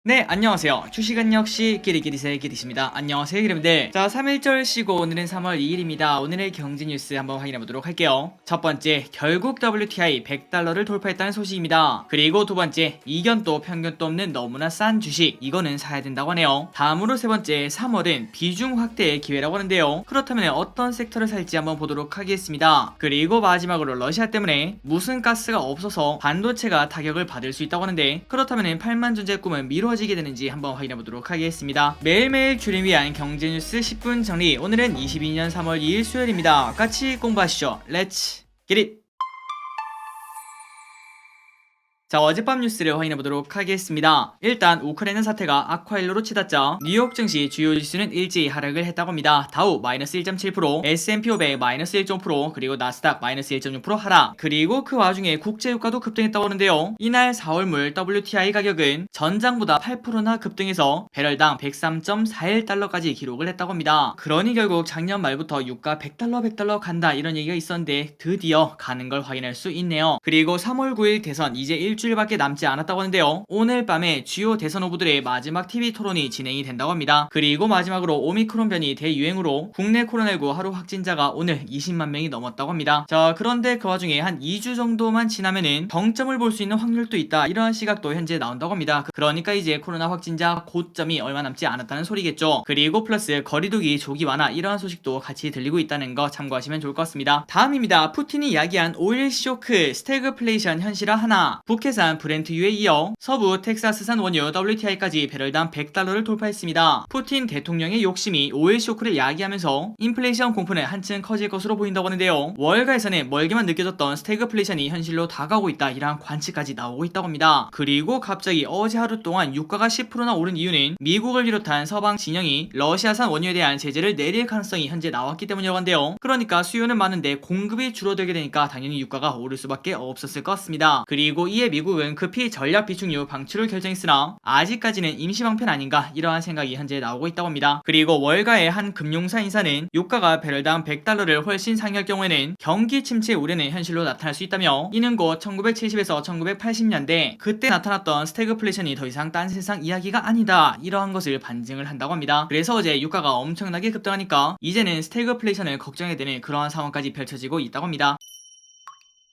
네, 안녕하세요. 주식은 역시 끼리끼리새 끼리십니다. 안녕하세요, 여러분들. 자, 3일절 쉬고 오늘은 3월 2일입니다. 오늘의 경제 뉴스 한번 확인해 보도록 할게요. 첫 번째, 결국 WTI 100달러를 돌파했다는 소식입니다. 그리고 두 번째, 이견도 편견도 없는 너무나 싼 주식. 이거는 사야 된다고 하네요. 다음으로 세 번째, 3월은 비중 확대의 기회라고 하는데요. 그렇다면 어떤 섹터를 살지 한번 보도록 하겠습니다. 그리고 마지막으로 러시아 때문에 무슨 가스가 없어서 반도체가 타격을 받을 수 있다고 하는데, 그렇다면 8만 존재의 꿈은 미뤄지게 되는지 한번 확인해 보도록 하겠습니다. 매일매일 줄임 위한 경제 뉴스 10분 정리. 오늘은 22년 3월 2일 수요일입니다. 같이 공부하시죠. 렛츠 기릿! 자, 어젯밤 뉴스를 확인해 보도록 하겠습니다. 일단 우크라이나 사태가 악화일로로 치닫자 뉴욕 증시 주요 지수는 일제히 하락을 했다고 합니다. 다우 마이너스 1.7%, S&P 500 마이너스 1.5%, 그리고 나스닥 마이너스 1.6% 하락. 그리고 그 와중에 국제유가도 급등했다고 하는데요. 이날 4월물 WTI 가격은 전장보다 8%나 급등해서 배럴당 103.41달러까지 기록을 했다고 합니다. 그러니 결국 작년 말부터 유가 100달러 간다 이런 얘기가 있었는데 드디어 가는 걸 확인할 수 있네요. 그리고 3월 9일 대선 이제 일주일밖에 남지 않았다고 하는데요. 오늘 밤에 주요 대선 후보들의 마지막 TV 토론이 진행이 된다고 합니다. 그리고 마지막으로 오미크론 변이 대유행으로 국내 코로나19 하루 확진자가 오늘 20만 명이 넘었다고 합니다. 자, 그런데 그 와중에 한 2주 정도만 지나면은 정점을 볼 수 있는 확률도 있다, 이러한 시각도 현재 나온다고 합니다. 그러니까 이제 코로나 확진자 고점이 얼마 남지 않았다는 소리겠죠. 그리고 플러스 거리두기 조기 완화 이러한 소식도 같이 들리고 있다는 거 참고하시면 좋을 것 같습니다. 다음입니다. 푸틴이 이야기한 오일 쇼크 스태그플레이션 현실화 하나. 북해산 브렌트유에 이어 서부 텍사스산 원유 WTI까지 배럴당 100달러를 돌파했습니다. 푸틴 대통령의 욕심이 오일 쇼크를 야기하면서 인플레이션 공포는 한층 커질 것으로 보인다고 하는데요. 월가에서는 멀게만 느껴졌던 스태그플레이션이 현실로 다가오고 있다, 이러한 관측까지 나오고 있다고 합니다. 그리고 갑자기 어제 하루 동안 유가가 10%나 오른 이유는 미국을 비롯한 서방 진영이 러시아산 원유에 대한 제재를 내릴 가능성이 현재 나왔기 때문이라고 한데요. 그러니까 수요는 많은데 공급이 줄어들게 되니까 당연히 유가가 오를 수밖에 없었을 것 같습니다. 그리고 이에 미국은 급히 전략 비축유 방출을 결정했으나 아직까지는 임시방편 아닌가, 이러한 생각이 현재 나오고 있다고 합니다. 그리고 월가의 한 금융사 인사는 유가가 배럴당 100달러를 훨씬 상회할 경우에는 경기 침체 우려는 현실로 나타날 수 있다며, 이는 곧 1970에서 1980년대 그때 나타났던 스태그플레이션이 더 이상 딴 세상 이야기가 아니다, 이러한 것을 반증을 한다고 합니다. 그래서 어제 유가가 엄청나게 급등하니까 이제는 스태그플레이션을 걱정해야 되는 그러한 상황까지 펼쳐지고 있다고 합니다.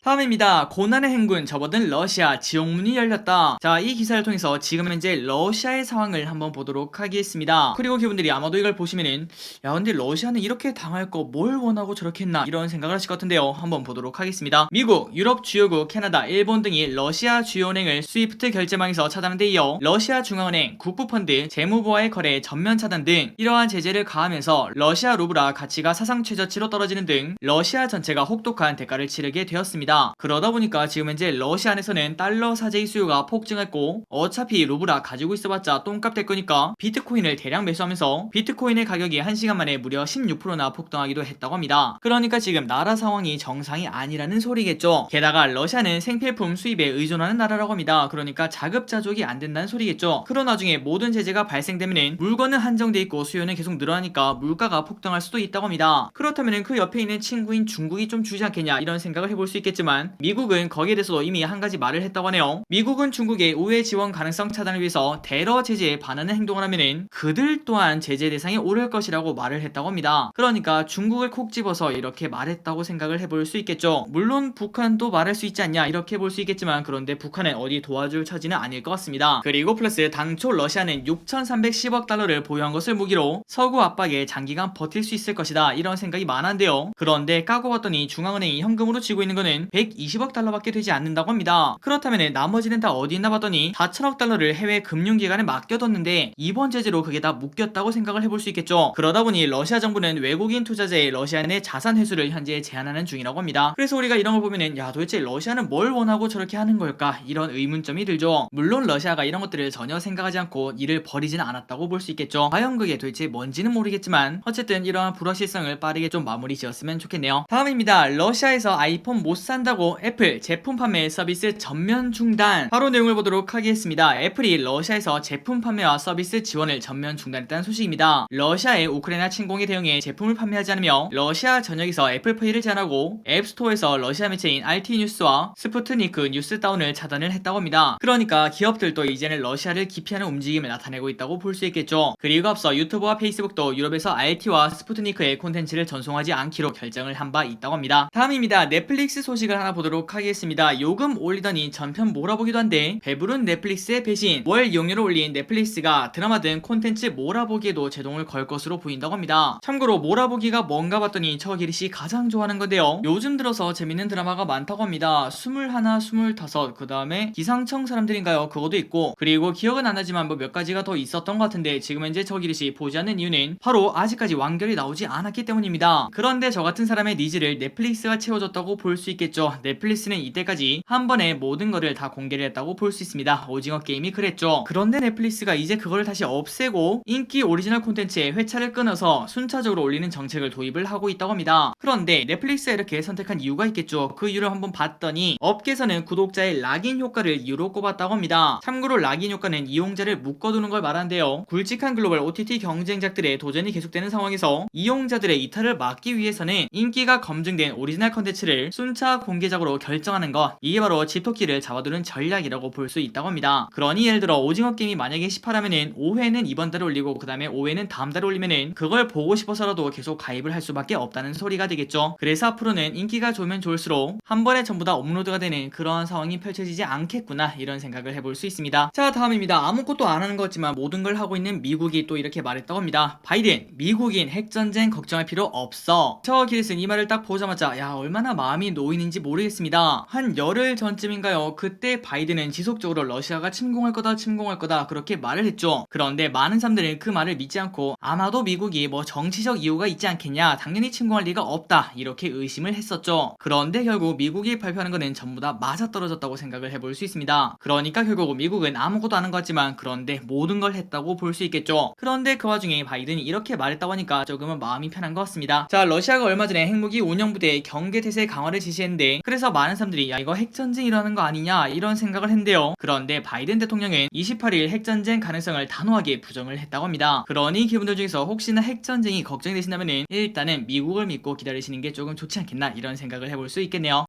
다음입니다. 고난의 행군 접어든 러시아 지옥문이 열렸다. 자, 이 기사를 통해서 지금 현재 러시아의 상황을 한번 보도록 하겠습니다. 그리고 그분들이 아마도 이걸 보시면은 야, 근데 러시아는 이렇게 당할 거 뭘 원하고 저렇게 했나, 이런 생각을 하실 것 같은데요. 한번 보도록 하겠습니다. 미국, 유럽 주요국, 캐나다, 일본 등이 러시아 주요 은행을 스위프트 결제망에서 차단한 데 이어 러시아 중앙은행, 국부펀드, 재무부와의 거래 전면 차단 등 이러한 제재를 가하면서 러시아 루블화 가치가 사상 최저치로 떨어지는 등 러시아 전체가 혹독한 대가를 치르게 되었습니다. 그러다 보니까 지금 현재 러시아 안에서는 달러 사재기 수요가 폭증했고, 어차피 루블아 가지고 있어봤자 똥값 될 거니까 비트코인을 대량 매수하면서 비트코인의 가격이 1시간 만에 무려 16%나 폭등하기도 했다고 합니다. 그러니까 지금 나라 상황이 정상이 아니라는 소리겠죠. 게다가 러시아는 생필품 수입에 의존하는 나라라고 합니다. 그러니까 자급자족이 안 된다는 소리겠죠. 그런 와중에 모든 제재가 발생되면 물건은 한정돼 있고 수요는 계속 늘어나니까 물가가 폭등할 수도 있다고 합니다. 그렇다면 그 옆에 있는 친구인 중국이 좀 주지 않겠냐, 이런 생각을 해볼 수 있겠지만 미국은 거기에 대해서도 이미 한 가지 말을 했다고 하네요. 미국은 중국의 우회 지원 가능성 차단을 위해서 테러 제재에 반하는 행동을 하면은 그들 또한 제재 대상에 오를 것이라고 말을 했다고 합니다. 그러니까 중국을 콕 집어서 이렇게 말했다고 생각을 해볼 수 있겠죠. 물론 북한도 말할 수 있지 않냐, 이렇게 볼 수 있겠지만 그런데 북한은 어디 도와줄 처지는 아닐 것 같습니다. 그리고 플러스 당초 러시아는 6,310억 달러를 보유한 것을 무기로 서구 압박에 장기간 버틸 수 있을 것이다, 이런 생각이 많았는데요. 그런데 까고 봤더니 중앙은행이 현금으로 쥐고 있는 거는 120억 달러밖에 되지 않는다고 합니다. 그렇다면 나머지는 다 어디 있나 봤더니 4천억 달러를 해외 금융기관에 맡겨뒀는데 이번 제재로 그게 다 묶였다고 생각을 해볼 수 있겠죠. 그러다 보니 러시아 정부는 외국인 투자자의 러시아 내 자산 회수를 현재 제한하는 중이라고 합니다. 그래서 우리가 이런 걸 보면은 야, 도대체 러시아는 뭘 원하고 저렇게 하는 걸까, 이런 의문점이 들죠. 물론 러시아가 이런 것들을 전혀 생각하지 않고 이를 버리지는 않았다고 볼 수 있겠죠. 과연 그게 도대체 뭔지는 모르겠지만 어쨌든 이러한 불확실성을 빠르게 좀 마무리 지었으면 좋겠네요. 다음입니다. 러시아에서 아이폰 못 사 싼다고 애플 제품 판매 서비스 전면 중단. 바로 내용을 보도록 하겠습니다. 애플이 러시아에서 제품 판매와 서비스 지원을 전면 중단했다는 소식입니다. 러시아의 우크라이나 침공에 대응해 제품을 판매하지 않으며 러시아 전역에서 애플페이를 제한하고 앱스토어에서 러시아 매체인 RT뉴스와 스푸트니크 뉴스다운을 차단을 했다고 합니다. 그러니까 기업들도 이제는 러시아를 기피하는 움직임을 나타내고 있다고 볼 수 있겠죠. 그리고 앞서 유튜브와 페이스북도 유럽에서 RT와 스푸트니크의 콘텐츠를 전송하지 않기로 결정을 한 바 있다고 합니다. 다음입니다. 넷플릭스 소식을 하나 보도록 하겠습니다. 요금 올리더니 전편 몰아보기도 한데 배부른 넷플릭스의 배신. 월 이용료를 올린 넷플릭스가 드라마 등 콘텐츠 몰아보기에도 제동을 걸 것으로 보인다고 합니다. 참고로 몰아보기가 뭔가 봤더니 저 기리씨 가장 좋아하는 건데요. 요즘 들어서 재밌는 드라마가 많다고 합니다. 21, 25, 그 다음에 기상청 사람들인가요? 그것도 있고, 그리고 기억은 안 나지만 뭐 몇 가지가 더 있었던 것 같은데 지금 현재 저 기리씨 보지 않는 이유는 바로 아직까지 완결이 나오지 않았기 때문입니다. 그런데 저 같은 사람의 니즈를 넷플릭스가 채워줬다고 볼 수 있겠죠. 넷플릭스는 이때까지 한 번에 모든 거를 다 공개를 했다고 볼 수 있습니다. 오징어 게임이 그랬죠. 그런데 넷플릭스가 이제 그걸 다시 없애고 인기 오리지널 콘텐츠에 회차를 끊어서 순차적으로 올리는 정책을 도입을 하고 있다고 합니다. 그런데 넷플릭스가 이렇게 선택한 이유가 있겠죠. 그 이유를 한번 봤더니 업계에서는 구독자의 락인 효과를 이유로 꼽았다고 합니다. 참고로 락인 효과는 이용자를 묶어두는 걸 말하는데요. 굵직한 글로벌 OTT 경쟁작들의 도전이 계속되는 상황에서 이용자들의 이탈을 막기 위해서는 인기가 검증된 오리지널 콘텐츠를 순차 공개작으로 결정하는 것, 이게 바로 집토끼를 잡아두는 전략이라고 볼 수 있다고 합니다. 그러니 예를 들어 오징어 게임이 만약에 18화면은 5회는 이번 달에 올리고 그 다음에 5회는 다음 달에 올리면은 그걸 보고 싶어서라도 계속 가입을 할 수밖에 없다는 소리가 되겠죠. 그래서 앞으로는 인기가 좋으면 좋을수록 한 번에 전부 다 업로드가 되는 그런 상황이 펼쳐지지 않겠구나, 이런 생각을 해볼 수 있습니다. 자, 다음입니다. 아무것도 안 하는 것 같지만 모든 걸 하고 있는 미국이 또 이렇게 말했다고 합니다. 바이든, 미국인 핵전쟁 걱정할 필요 없어. 저 기리슨 이 말을 딱 보자마자 야, 얼마나 마음이 놓이는지 모르겠습니다. 한 열흘 전쯤인가요? 그때 바이든은 지속적으로 러시아가 침공할 거다 그렇게 말을 했죠. 그런데 많은 사람들은 그 말을 믿지 않고 아마도 미국이 뭐 정치적 이유가 있지 않겠냐, 당연히 침공할 리가 없다, 이렇게 의심을 했었죠. 그런데 결국 미국이 발표하는 거는 전부 다 맞아떨어졌다고 생각을 해볼 수 있습니다. 그러니까 결국 미국은 아무것도 안 한 것 같지만 그런데 모든 걸 했다고 볼 수 있겠죠. 그런데 그 와중에 바이든이 이렇게 말했다고 하니까 조금은 마음이 편한 것 같습니다. 자, 러시아가 얼마 전에 핵무기 운영부대의 경계태세 강화를 지시했는데 그래서 많은 사람들이 야, 이거 핵전쟁 일어나는 거 아니냐, 이런 생각을 했는데요. 그런데 바이든 대통령은 28일 핵전쟁 가능성을 단호하게 부정을 했다고 합니다. 그러니 기분들 중에서 혹시나 핵전쟁이 걱정이 되신다면 일단은 미국을 믿고 기다리시는 게 조금 좋지 않겠나, 이런 생각을 해볼 수 있겠네요.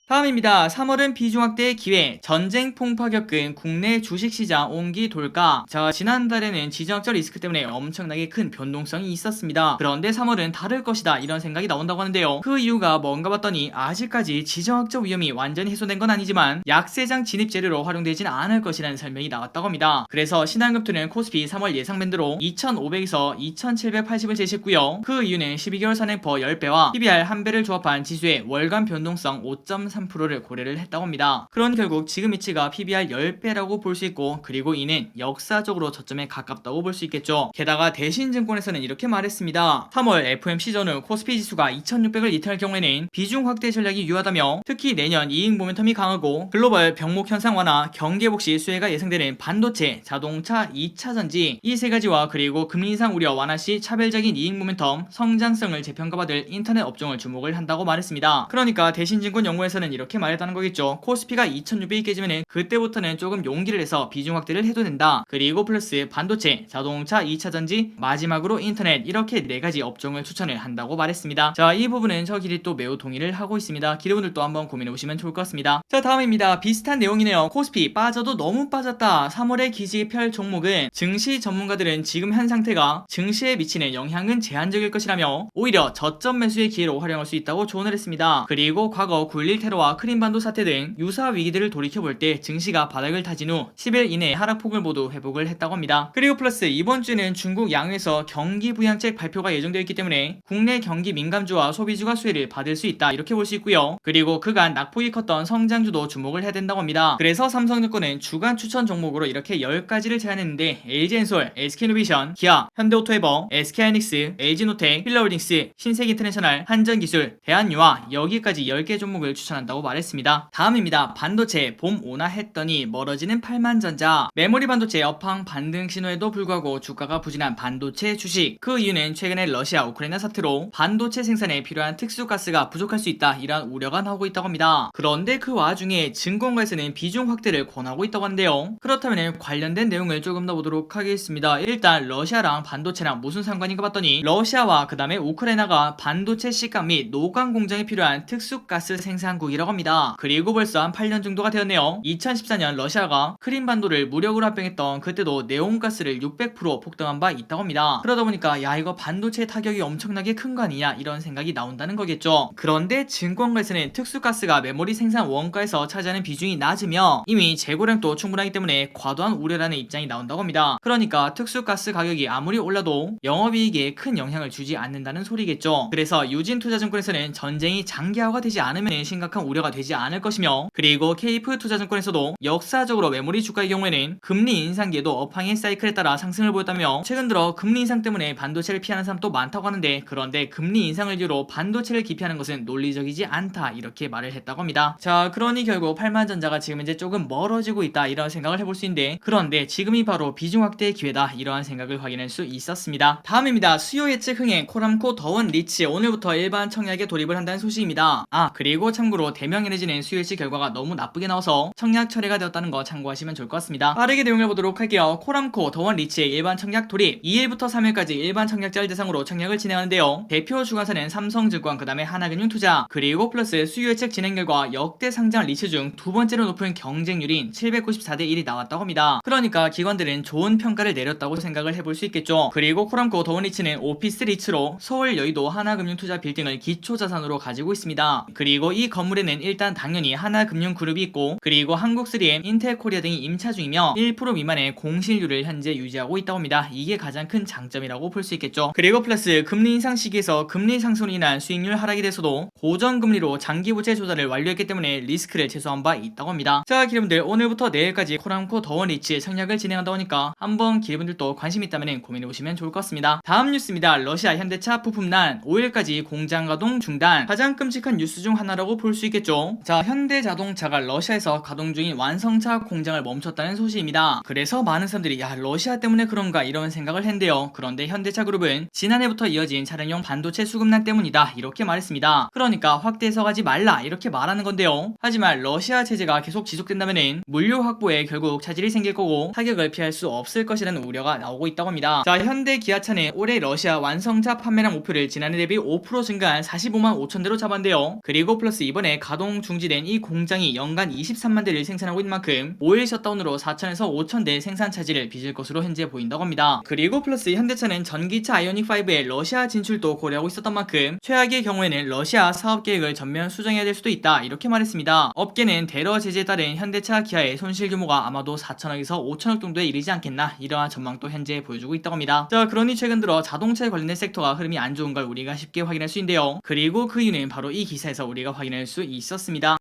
다음입니다. 3월은 비중확대의 기회, 전쟁 풍파 겪은 국내 주식시장 온기 돌까. 자, 지난달에는 지정학적 리스크 때문에 엄청나게 큰 변동성이 있었습니다. 그런데 3월은 다를 것이다, 이런 생각이 나온다고 하는데요. 그 이유가 뭔가 봤더니 아직까지 지정학적 위험이 완전히 해소된 건 아니지만 약세장 진입 재료로 활용되진 않을 것이라는 설명이 나왔다고 합니다. 그래서 신한금투는 코스피 3월 예상 밴드로 2,500에서 2,780을 제시했고요. 그 이유는 12개월 선행퍼 10배와 PBR 1배를 조합한 지수의 월간 변동성 5.3%를 고려를 했다고 합니다. 그런 결국 지금 위치가 PBR 10배라고 볼 수 있고, 그리고 이는 역사적으로 저점에 가깝다고 볼 수 있겠죠. 게다가 대신증권에서는 이렇게 말했습니다. 3월 FOMC 전후 코스피 지수가 2600을 이탈할 경우에는 비중 확대 전략이 유효하다며 특히 내년 이익 모멘텀이 강하고 글로벌 병목 현상 완화, 경기 회복 시 수혜가 예상되는 반도체, 자동차, 2차전지 이 세 가지와 그리고 금리 인상 우려 완화 시 차별적인 이익 모멘텀, 성장성을 재평가받을 인터넷 업종을 주목을 한다고 말했습니다. 그러니까 대신증권 연구에서는 이렇게 말했다는 거겠죠. 코스피가 2600이 깨지면은 그때부터는 조금 용기를 내서 비중 확대를 해도 된다. 그리고 플러스 반도체, 자동차, 2차전지, 마지막으로 인터넷, 이렇게 네 가지 업종을 추천을 한다고 말했습니다. 자, 이 부분은 저 길이 또 매우 동의를 하고 있습니다. 기대분들도 한번 고민해보시면 좋을 것 같습니다. 자, 다음입니다. 비슷한 내용이네요. 코스피 빠져도 너무 빠졌다. 3월의 기지 펼 종목은 증시 전문가들은 지금 현 상태가 증시에 미치는 영향은 제한적일 것이라며 오히려 저점 매수의 기회로 활용할 수 있다고 조언을 했습니다. 그리고 과거 9.11 테러와 크림반도 사태 등 유사 위기들을 돌이켜볼 때 증시가 바닥을 타진 후 10일 이내에 하락폭을 모두 회복을 했다고 합니다. 그리고 플러스 이번 주는 중국 양회에서 경기 부양책 발표가 예정되어 있기 때문에 국내 경기 민감주와 소비주가 수혜를 받을 수 있다, 이렇게 볼 수 있고요. 그리고 그간 낙폭이 컸던 성장주도 주목을 해야 된다고 합니다. 그래서 삼성증권은 주간 추천 종목으로 이렇게 10가지를 제안했는데 LG엔솔, SK이노베이션, 기아, 현대오토에버, SK하이닉스, LG노텍, 힐러홀딩스, 신세계인터내셔널, 한전기술, 대한유화, 여기까지 10개 종목을 추천한다 한다고 말했습니다. 다음입니다. 반도체 봄 오나 했더니 멀어지는 8만전자. 메모리 반도체 업황 반등 신호에도 불구하고 주가가 부진한 반도체 주식. 그 이유는 최근에 러시아 우크라이나 사태로 반도체 생산에 필요한 특수가스가 부족할 수 있다, 이러한 우려가 나오고 있다고 합니다. 그런데 그 와중에 증권가에서는 비중 확대를 권하고 있다고 하는데요. 그렇다면 관련된 내용을 조금 더 보도록 하겠습니다. 일단 러시아랑 반도체랑 무슨 상관인가 봤더니 러시아와 그 다음에 우크라이나가 반도체 시가 및 노광 공장에 필요한 특수가스 생산국이라고 합니다. 그리고 벌써 한 8년 정도가 되었네요. 2014년 러시아가 크림반도를 무력으로 합병했던 그때도 네온가스를 600% 폭등한 바 있다고 합니다. 그러다 보니까 야, 이거 반도체 타격이 엄청나게 큰 거 아니냐, 이런 생각이 나온다는 거겠죠. 그런데 증권가에서는 특수가스가 메모리 생산 원가에서 차지하는 비중이 낮으며 이미 재고량도 충분하기 때문에 과도한 우려라는 입장이 나온다고 합니다. 그러니까 특수가스 가격이 아무리 올라도 영업이익에 큰 영향을 주지 않는다는 소리겠죠. 그래서 유진투자증권에서는 전쟁이 장기화가 되지 않으면 심각한 우려가 되지 않을 것이며, 그리고 케이프투자증권에서도 역사적으로 메모리 주가의 경우에는 금리 인상기에도 업황의 사이클에 따라 상승을 보였다며 최근 들어 금리 인상 때문에 반도체를 피하는 사람도 많다고 하는데, 그런데 금리 인상을 이유로 반도체를 기피하는 것은 논리적이지 않다, 이렇게 말을 했다고 합니다. 자, 그러니 결국 8만전자가 지금 이제 조금 멀어지고 있다, 이런 생각을 해볼 수 있는데, 그런데 지금이 바로 비중 확대의 기회다, 이러한 생각을 확인할 수 있었습니다. 다음입니다. 수요 예측 흥행 코람코 더원 리치 오늘부터 일반 청약에 돌입을 한다는 소식입니다. 그리고 참고로 대명에너지는 수요 예측 결과가 너무 나쁘게 나와서 청약 철회가 되었다는 거 참고하시면 좋을 것 같습니다. 빠르게 내용을 보도록 할게요. 코람코 더원 리치의 일반 청약 돌입 2일부터 3일까지 일반 청약자를 대상으로 청약을 진행하는데요. 대표 주관사는 삼성증권, 그 다음에 하나금융투자, 그리고 플러스 수요 예측 진행 결과 역대 상장 리츠 중 두 번째로 높은 경쟁률인 794대 1이 나왔다고 합니다. 그러니까 기관들은 좋은 평가를 내렸다고 생각을 해볼 수 있겠죠. 그리고 코람코 더원 리치는 오피스 리츠로 서울 여의도 하나금융투자 빌딩을 기초자산으로 가지고 있습니다. 그리고 이 건물에는 일단 당연히 하나금융그룹이 있고, 그리고 한국3M, 인텔코리아 등이 임차 중이며 1% 미만의 공실률을 현재 유지하고 있다고 합니다. 이게 가장 큰 장점이라고 볼 수 있겠죠. 그리고 플러스 금리 인상 시기에서 금리 상승으로 인한 수익률 하락에 대해서도 고정금리로 장기 부채 조달을 완료했기 때문에 리스크를 최소화한 바 있다고 합니다. 자, 기름들 오늘부터 내일까지 코람코 더원 리치 청약을 진행한다고 하니까 한번 기름들도 관심 있다면 고민해보시면 좋을 것 같습니다. 다음 뉴스입니다. 러시아 현대차 부품난 5일까지 공장 가동 중단. 가장 끔찍한 뉴스 중 하나라고 볼 수 있겠죠. 자, 현대자동차가 러시아에서 가동 중인 완성차 공장을 멈췄다는 소식입니다. 그래서 많은 사람들이 야, 러시아 때문에 그런가, 이런 생각을 했는데요. 그런데 현대차 그룹은 지난해부터 이어진 차량용 반도체 수급난 때문이다, 이렇게 말했습니다. 그러니까 확대해서 가지 말라, 이렇게 말하는 건데요. 하지만 러시아 제재가 계속 지속된다면 물류 확보에 결국 차질이 생길 거고 타격을 피할 수 없을 것이라는 우려가 나오고 있다고 합니다. 자, 현대 기아차는 올해 러시아 완성차 판매량 목표를 지난해 대비 5% 증가한 45만 5천 대로 잡았는데요. 그리고 플러스 이번에 가동 중지된 이 공장이 연간 23만 대를 생산하고 있는 만큼 5일 셧다운으로 4천에서 5천 대 생산 차질을 빚을 것으로 현재 보인다고 합니다. 그리고 플러스 현대차는 전기차 아이오닉5의 러시아 진출도 고려하고 있었던 만큼 최악의 경우에는 러시아 사업 계획을 전면 수정해야 될 수도 있다, 이렇게 말했습니다. 업계는 대러 제재에 따른 현대차 기아의 손실 규모가 아마도 4천억에서 5천억 정도에 이르지 않겠나, 이러한 전망도 현재 보여주고 있다고 합니다. 자, 그러니 최근 들어 자동차에 관련된 섹터가 흐름이 안 좋은 걸 우리가 쉽게 확인할 수 있는데요. 그리고 그 이유는 바로 이 기사에서 우리가 확인할 수 있었습니다.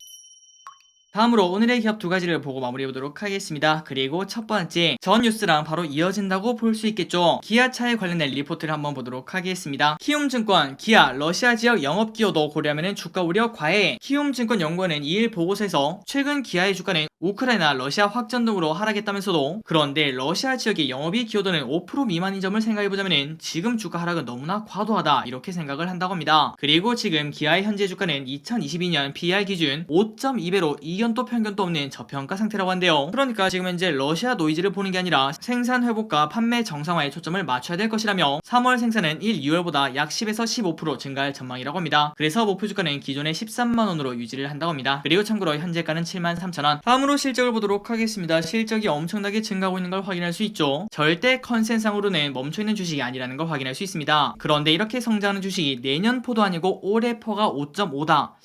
다음으로 오늘의 기업 두 가지를 보고 마무리해보도록 하겠습니다. 그리고 첫 번째, 전 뉴스랑 바로 이어진다고 볼 수 있겠죠. 기아차에 관련된 리포트를 한번 보도록 하겠습니다. 키움증권, 기아, 러시아 지역 영업기여도 고려하면 주가 우려 과해. 키움증권 연구원은 2일 보고서에서 최근 기아의 주가는 우크라이나, 러시아 확전 등으로 하락했다면서도, 그런데 러시아 지역의 영업이익 기여도는 5% 미만인 점을 생각해보자면 지금 주가 하락은 너무나 과도하다, 이렇게 생각을 한다고 합니다. 그리고 지금 기아의 현재 주가는 2022년 PER 기준 5.2배로 이견도 편견도 없는 저평가 상태라고 한대요. 그러니까 지금 현재 러시아 노이즈를 보는 게 아니라 생산 회복과 판매 정상화에 초점을 맞춰야 될 것이라며 3월 생산은 1, 2월보다 약 10에서 15% 증가할 전망이라고 합니다. 그래서 목표 주가는 기존의 13만원으로 유지를 한다고 합니다. 그리고 참고로 현재가는 73,000원. 다음으로 실적을 보도록 하겠습니다. 실적이 엄청나게 증가하고 있는 걸 확인할 수 있죠. 절대 컨센상으로는 멈춰있는 주식이 아니라는 걸 확인할 수 있습니다. 그런데 이렇게 성장하는 주식이 내년 포도 아니고 올해 퍼가 5.5다.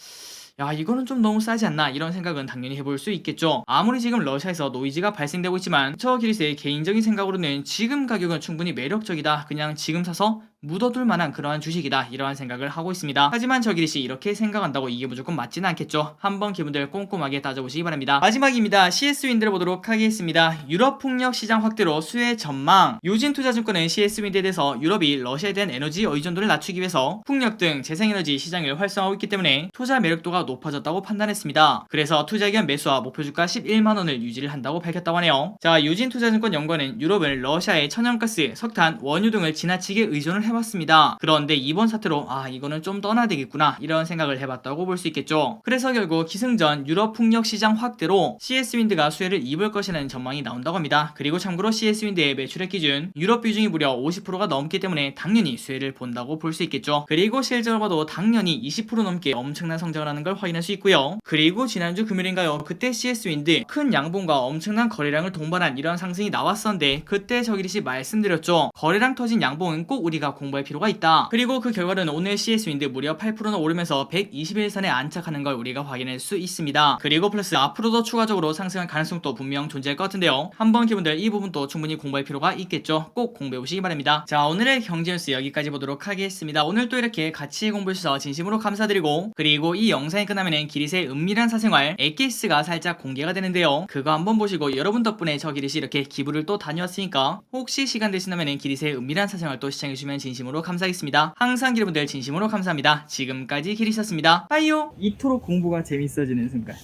야, 이거는 좀 너무 싸지 않나, 이런 생각은 당연히 해볼 수 있겠죠. 아무리 지금 러시아에서 노이즈가 발생되고 있지만 저 기리스의 개인적인 생각으로는 지금 가격은 충분히 매력적이다, 그냥 지금 사서 묻어둘 만한 그러한 주식이다 이러한 생각을 하고 있습니다. 하지만 저기리씨 이렇게 생각한다고 이게 무조건 맞지는 않겠죠. 한번 기분들 꼼꼼하게 따져보시기 바랍니다. 마지막입니다. CS윈드를 보도록 하겠습니다. 유럽 풍력 시장 확대로 수혜 전망. 유진투자증권은 CS윈드에 대해서 유럽이 러시아에 대한 에너지 의존도를 낮추기 위해서 풍력 등 재생에너지 시장을 활성화하고 있기 때문에 투자 매력도가 높아졌다고 판단했습니다. 그래서 투자 의견 매수와 목표주가 11만원을 유지를 한다고 밝혔다고 하네요. 자, 유진투자증권 연구원은 유럽은 러시아의 천연가스, 석탄, 원유 등을 지나치게 의존을 해왔습니다. 그런데 이번 사태로 이거는 좀 떠나야 되겠구나 이런 생각을 해봤다고 볼 수 있겠죠. 그래서 결국 기승전 유럽 풍력 시장 확대로 CS윈드가 수혜를 입을 것이라는 전망이 나온다고 합니다. 그리고 참고로 CS윈드의 매출액 기준 유럽 비중이 무려 50%가 넘기 때문에 당연히 수혜를 본다고 볼 수 있겠죠. 그리고 실적을 봐도 당연히 20% 넘게 엄청난 성장을 하는 걸 확인할 수 있고요. 그리고 지난주 금요일인가요? 그때 CS윈드 큰 양봉과 엄청난 거래량을 동반한 이런 상승이 나왔었는데 그때 저기리씨 말씀드렸죠. 거래량 터진 양봉은 꼭 우리가 공부할 필요가 있다. 그리고 그 결과는 오늘 CS윈드 무려 8%나 오르면서 121선에 안착하는 걸 우리가 확인할 수 있습니다. 그리고 플러스 앞으로도 추가적으로 상승할 가능성도 분명 존재할 것 같은데요. 한번 기분들 이 부분도 충분히 공부할 필요가 있겠죠. 꼭 공부해 보시기 바랍니다. 자, 오늘의 경제뉴스 여기까지 보도록 하겠습니다. 오늘 또 이렇게 같이 공부해 주셔서 진심으로 감사드리고, 그리고 이 영상이 끝나면은 기릿의 은밀한 사생활 엑기스가 살짝 공개가 되는데요. 그거 한번 보시고 여러분 덕분에 저 기릿이 이렇게 기부를 또 다녀왔으니까 혹시 시간 되신다면은 기릿의 은밀한 사생활 또 시청해주시면 진심으로 감사하겠습니다. 항상 기릿분들 진심으로 감사합니다. 지금까지 기릿이었습니다. 빠이요. 이토록 공부가 재밌어지는 순간.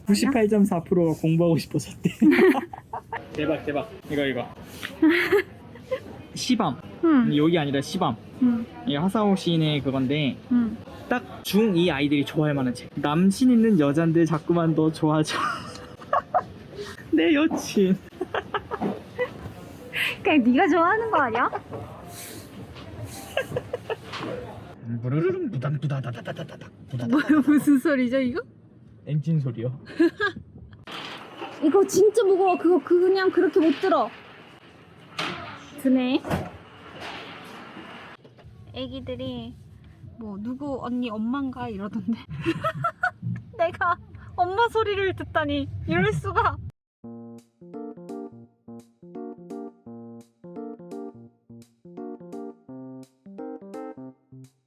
98.4%가 공부하고 싶어졌대. 대박 대박. 이거 시밤. 여기 아니라 시밤. 이 하사오 시인의 그건데 딱 중2 아이들이 좋아할 만한 책. 남친 있는 여잔데 자꾸만 너 좋아하죠. 내 여친. 그냥 네가 좋아하는 거 아니야? 부르르릉 부담부다다다다다다. 뭐야, 무슨 소리죠 이거? 엔진 소리요. 이거 진짜 무거워. 그거 그냥 그렇게 못 들어. 드네. 애기들이 뭐 누구 언니 엄마인가 이러던데. 내가 엄마 소리를 듣다니 이럴 수가.